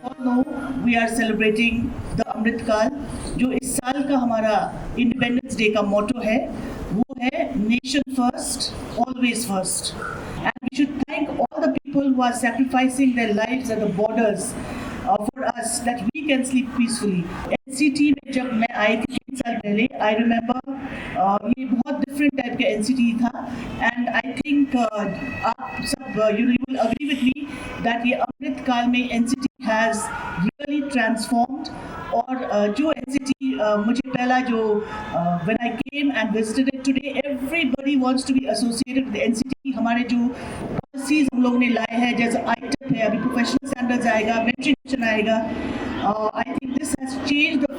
all know, we are celebrating the Amrit Kaal, जो इस साल का हमारा Independence Day का motto है, वो है Nation First, Always First. And we should thank all the people who are sacrificing their lives at the borders for us, that we can sleep peacefully. NCTE में जब मैं आई थी 3 साल पहले, I remember ये बहुत different type का NCTE था, and I think आप सब you will agree with me that ये अमृत काल में NCTE has really transformed. और जो NCTE मुझे पहला जो when I came and visited it today, everybody wants to be associated with NCTE. हमारे जो policies हम लोगों ने लाए हैं, जैसे ITEP है, अभी professional standards आएगा, mentoring आएगा. I think this has changed the